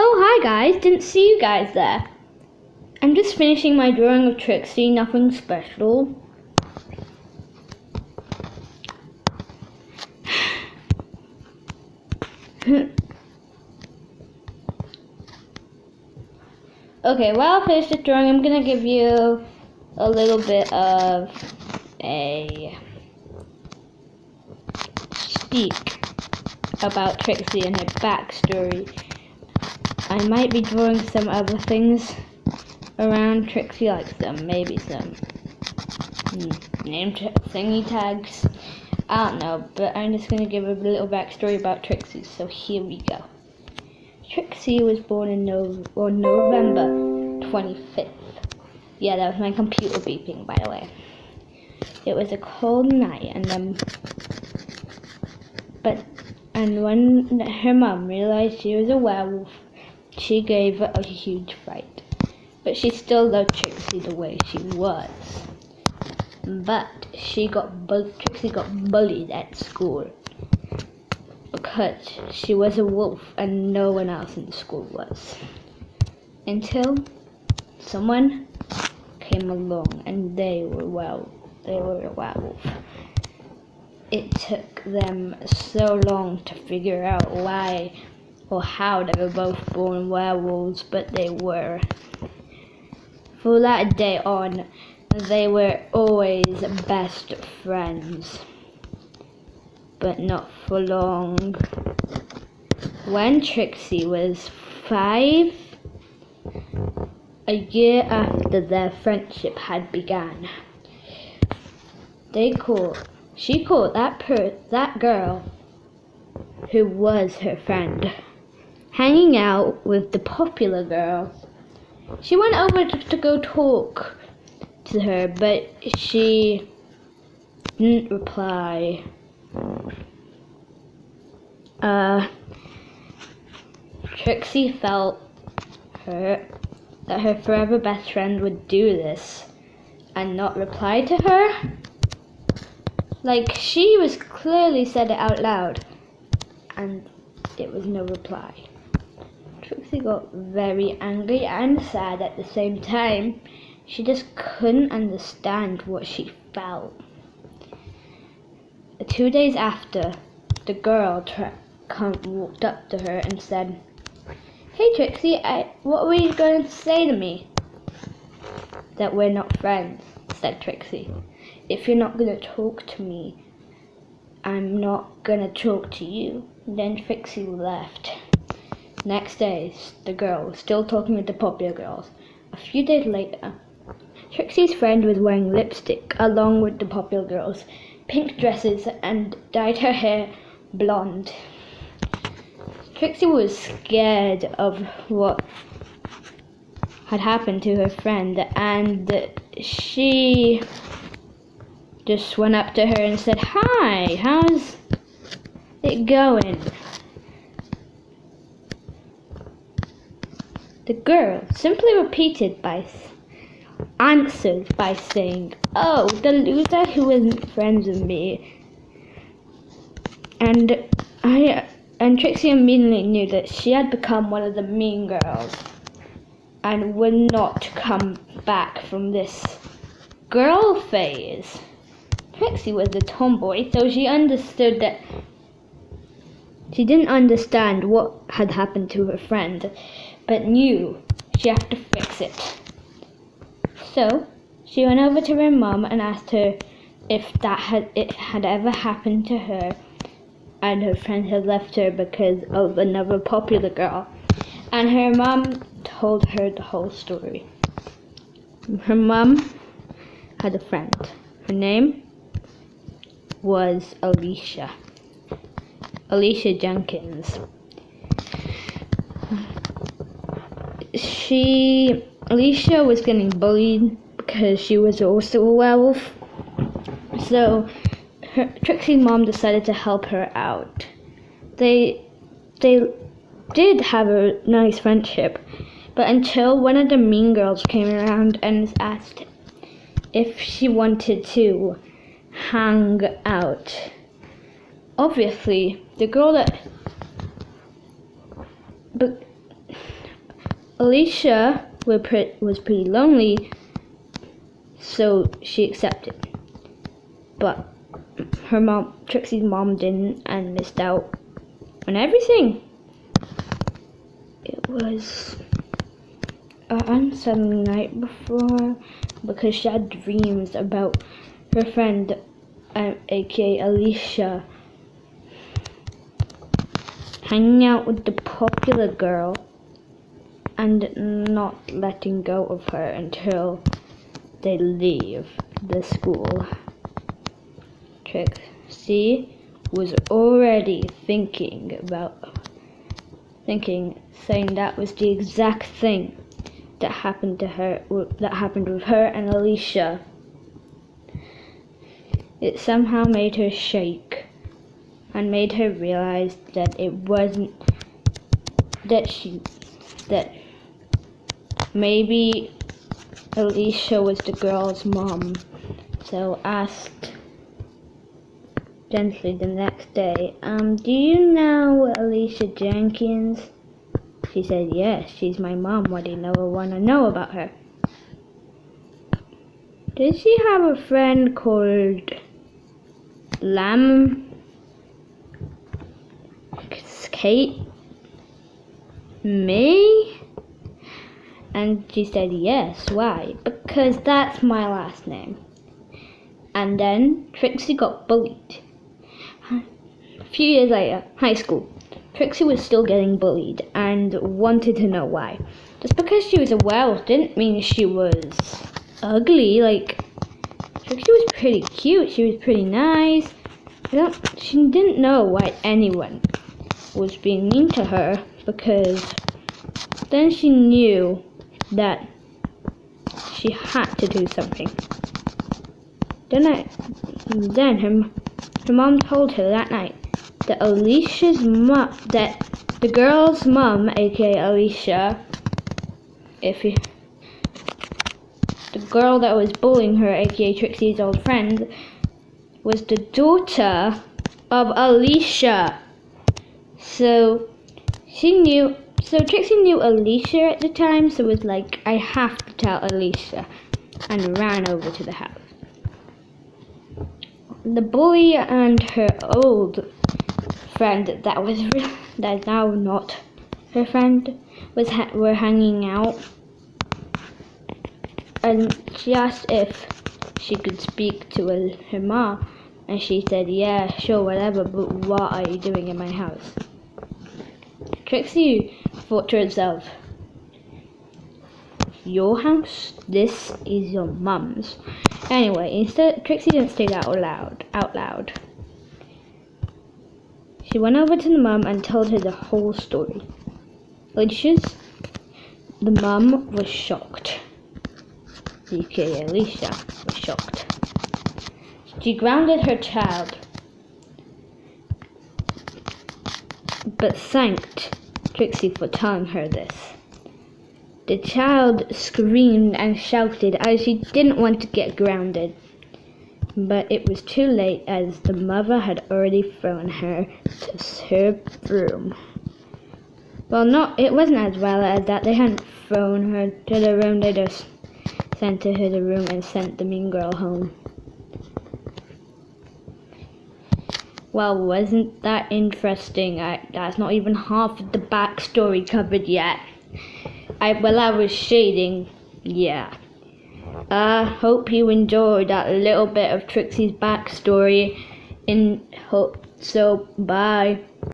Oh, hi guys, didn't see you guys there. I'm just finishing my drawing of Trixie, nothing special. Okay, while I finish this drawing, I'm gonna give you a little bit of a speak about Trixie and her backstory. I might be drawing some other things around Trixie, like maybe some name thingy tags. I don't know, but I'm just gonna give a little backstory about Trixie. So here we go. Trixie was born on November 25th. Yeah, that was my computer beeping, by the way. It was a cold night, and when her mom realized she was a werewolf, she gave her a huge fright. But she still loved Trixie the way she was. But Trixie got bullied at school because she was a wolf and no one else in the school was. Until someone came along and they were a werewolf. It took them so long to figure out why or how they were both born werewolves, but they were. From that day on, they were always best friends, but not for long. When Trixie was 5, a year after their friendship had begun, she caught that girl who was her friend hanging out with the popular girl. She went over to go talk to her, but she didn't reply. Trixie felt hurt that her forever best friend would do this and not reply to her. Like, she was clearly said it out loud, and it was no reply. Trixie got very angry and sad at the same time. She just couldn't understand what she felt. 2 days after, the girl walked up to her and said, "Hey Trixie, what were you going to say to me?" "That we're not friends," said Trixie. "If you're not going to talk to me, I'm not going to talk to you." Then Trixie left. Next day, the girl was still talking with the popular girls. A few days later, Trixie's friend was wearing lipstick along with the popular girls, pink dresses, and dyed her hair blonde. Trixie was scared of what had happened to her friend, and she just went up to her and said, "Hi, how's it going?" The girl simply answered by saying, "Oh, the loser who isn't friends with me." And Trixie immediately knew that she had become one of the mean girls and would not come back from this girl phase. Trixie was a tomboy, so she didn't understand what had happened to her friend, but knew she had to fix it. So she went over to her mom and asked her if it had ever happened to her, and her friend had left her because of another popular girl. And her mom told her the whole story. Her mom had a friend. Her name was Alicia Jenkins. Alicia was getting bullied because she was also a werewolf. So Trixie's mom decided to help her out. They did have a nice friendship, but until one of the mean girls came around and asked if she wanted to hang out. Obviously, the girl that... But Alicia was pretty lonely, so she accepted. But Trixie's mom didn't, and missed out on everything. It was an unsettling night before, because she had dreams about her friend, aka Alicia, hanging out with the popular girl and not letting go of her until they leave the school. Trixie was already saying that was the exact thing that happened with her and Alicia. It somehow made her shake and made her realize that it wasn't that maybe Alicia was the girl's mom. So asked gently the next day, do you know Alicia Jenkins? She said, yes, she's my mom. What do you want to know about her? Did she have a friend called Kate? Me? And she said, yes. Why? Because that's my last name. And then Trixie got bullied. A few years later, high school, Trixie was still getting bullied and wanted to know why. Just because she was a werewolf didn't mean she was ugly. Like, Trixie was pretty cute. She was pretty nice. She didn't know why anyone was being mean to her, because then she knew that she had to do something. Then her mom told her that night that that the girl's mom, aka Alicia, the girl that was bullying her, aka Trixie's old friend, was the daughter of Alicia. So Trixie knew Alicia at the time, so was like, I have to tell Alicia, and ran over to the house. The bully and her old friend that is now not her friend were hanging out, and she asked if she could speak to her mom, and she said, yeah, sure, whatever, but what are you doing in my house? Trixie thought to herself, your house? This is your mum's. Anyway, instead, Trixie didn't say that out loud. She went over to the mum and told her the whole story. The mum was shocked. aka Alicia was shocked. She grounded her child, but thanked Trixie for telling her this. The child screamed and shouted as she didn't want to get grounded, but it was too late as the mother had already thrown her to her room. Well, it wasn't as well as that. They hadn't thrown her to the room, they just sent her to the room and sent the mean girl home. Well, wasn't that interesting? That's not even half of the backstory covered yet. I was shading, yeah. Hope you enjoyed that little bit of Trixie's backstory. So, bye.